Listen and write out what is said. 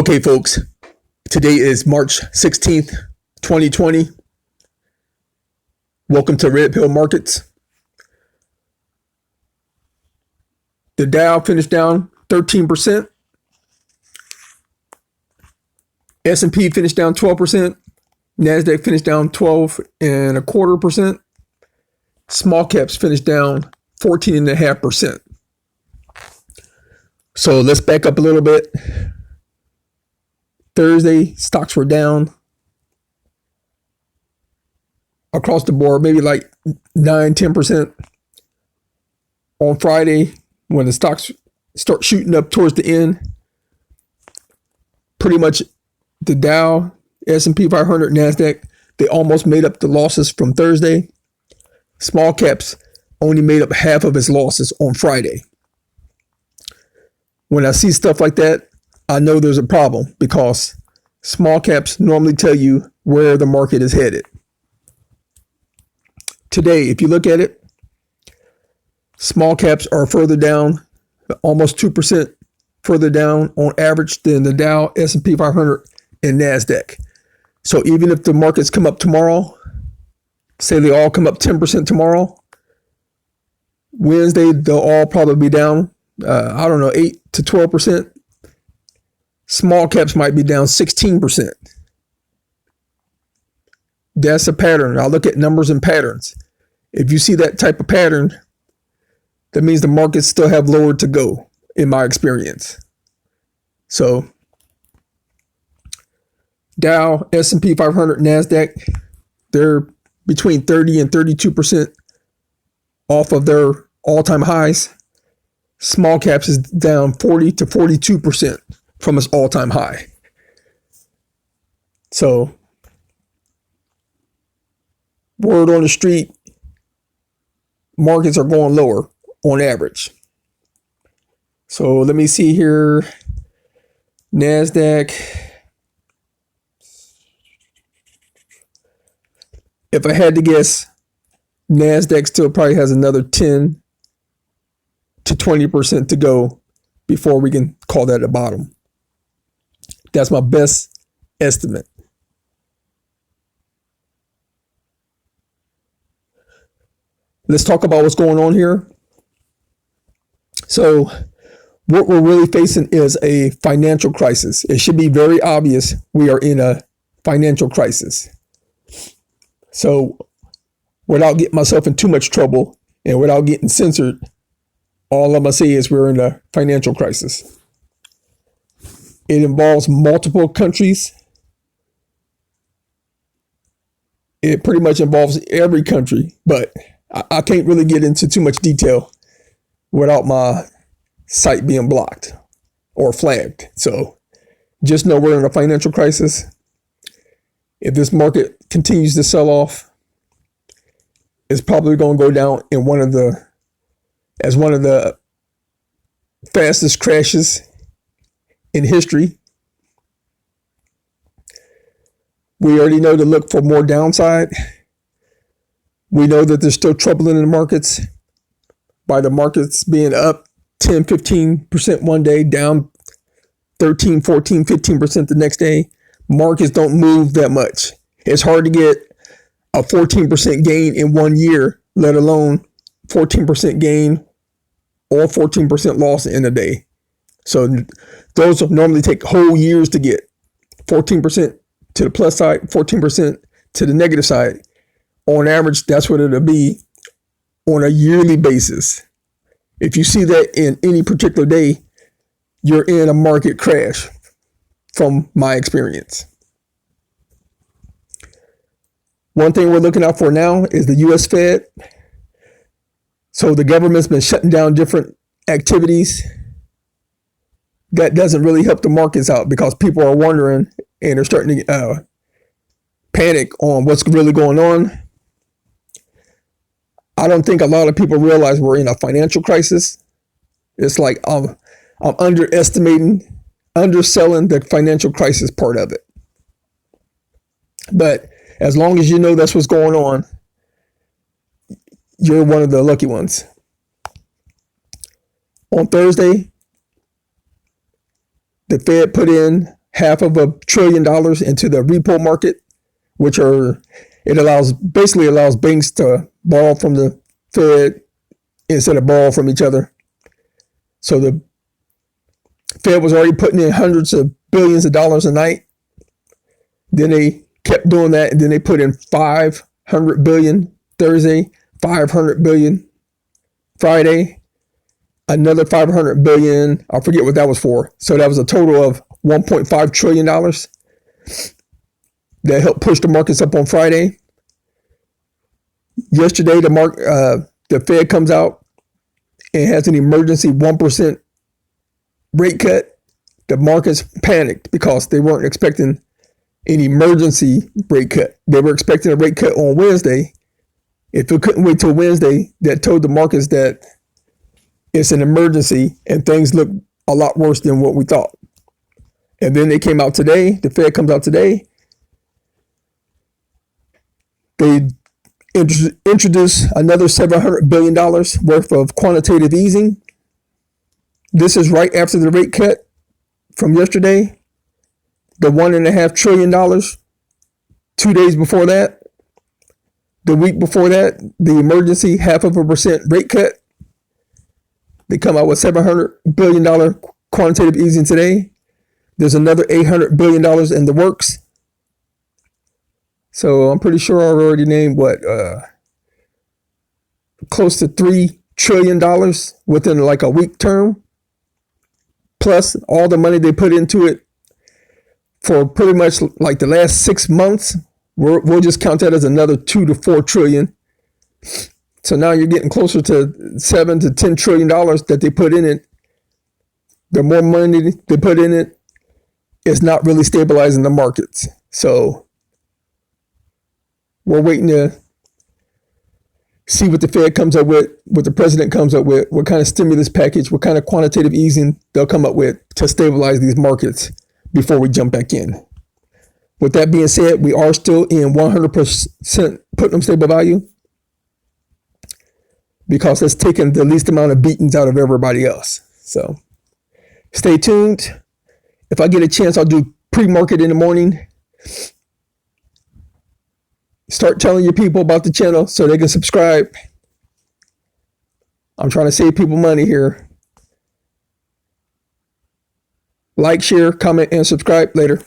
Okay, folks, today is March 16th, 2020. Welcome to Red Pill Markets. The Dow finished down 13%. S&P finished down 12%. NASDAQ finished down 12.25%. Small caps finished down 14.5%. So let's back up a little bit. Thursday, stocks were down across the board, maybe like 9-10%. On Friday, when the stocks start shooting up towards the end, pretty much the Dow, S&P 500, NASDAQ, they almost made up the losses from Thursday. Small caps only made up half of its losses on Friday. When I see stuff like that, I know there's a problem because small caps normally tell you where the market is headed. Today, if you look at it, small caps are further down, almost 2% further down on average than the Dow, S&P 500, and NASDAQ. So even if the markets come up tomorrow, say they all come up 10% tomorrow, Wednesday, they'll all probably be down, 8 to 12%. Small caps might be down 16%. That's a pattern. I'll look at numbers and patterns. If you see that type of pattern, that means the markets still have lower to go, in my experience. So Dow, S&P 500, NASDAQ, they're between 30 and 32% off of their all-time highs. Small caps is down 40 to 42% from its all-time high. So, word on the street, markets are going lower on average. So let me see here. NASDAQ. If I had to guess, NASDAQ still probably has another 10 to 20% to go before we can call that a bottom. That's my best estimate. Let's talk about what's going on here. So what we're really facing is a financial crisis. It should be very obvious we are in a financial crisis. So without getting myself in too much trouble and without getting censored, all I'm going to say is we're in a financial crisis. It involves multiple countries. It pretty much involves every country, but I can't really get into too much detail without my site being blocked or flagged. So just know we're in a financial crisis. If this market continues to sell off, it's probably going to go down in one of the fastest crashes in history. We already know to look for more downside. We know that there's still trouble in the markets by the markets being up 10, 15% one day, down 13, 14, 15% the next day. Markets don't move that much. It's hard to get a 14% gain in 1 year, let alone 14% gain or 14% loss in a day. So those normally take whole years to get 14% to the plus side, 14% to the negative side. On average, that's what it'll be on a yearly basis. If you see that in any particular day, you're in a market crash from my experience. One thing we're looking out for now is the U.S. Fed. So the government's been shutting down different activities. That doesn't really help the markets out because people are wondering and they're starting to panic on what's really going on. I don't think a lot of people realize we're in a financial crisis. It's like I'm underselling the financial crisis part of it. But as long as you know that's what's going on, you're one of the lucky ones. On Thursday, the Fed put in $500 billion into the repo market, which basically allows banks to borrow from the Fed instead of borrow from each other. So the Fed was already putting in hundreds of billions of dollars a night. Then they kept doing that, and then they put in $500 billion Thursday, $500 billion Friday, another $500 billion. I forget what that was for. So that was a total of $1.5 trillion that helped push the markets up on Friday. Yesterday, the Fed comes out and has an emergency 1% rate cut. The markets panicked because they weren't expecting an emergency rate cut. They were expecting a rate cut on Wednesday. If we couldn't wait till Wednesday, that told the markets that it's an emergency and things look a lot worse than what we thought. And then they came out today. The Fed comes out today. They introduced another $700 billion worth of quantitative easing. This is right after the rate cut from yesterday. The $1.5 trillion 2 days before that. The week before that, the emergency 0.5% rate cut. They come out with $700 billion quantitative easing today. There's another $800 billion in the works. So I'm pretty sure I already named close to $3 trillion within like a week term. Plus all the money they put into it for pretty much like the last 6 months. We'll just count that as another 2 to 4 trillion. So now you're getting closer to $7 to $10 trillion that they put in it. The more money they put in it, it's not really stabilizing the markets. So we're waiting to see what the Fed comes up with, what the president comes up with, what kind of stimulus package, what kind of quantitative easing they'll come up with to stabilize these markets before we jump back in. With that being said, we are still in 100% Putnam stable value because that's taken the least amount of beatings out of everybody else. So stay tuned. If I get a chance, I'll do pre-market in the morning. Start telling your people about the channel so they can subscribe. I'm trying to save people money here. Like, share, comment, and subscribe. Later.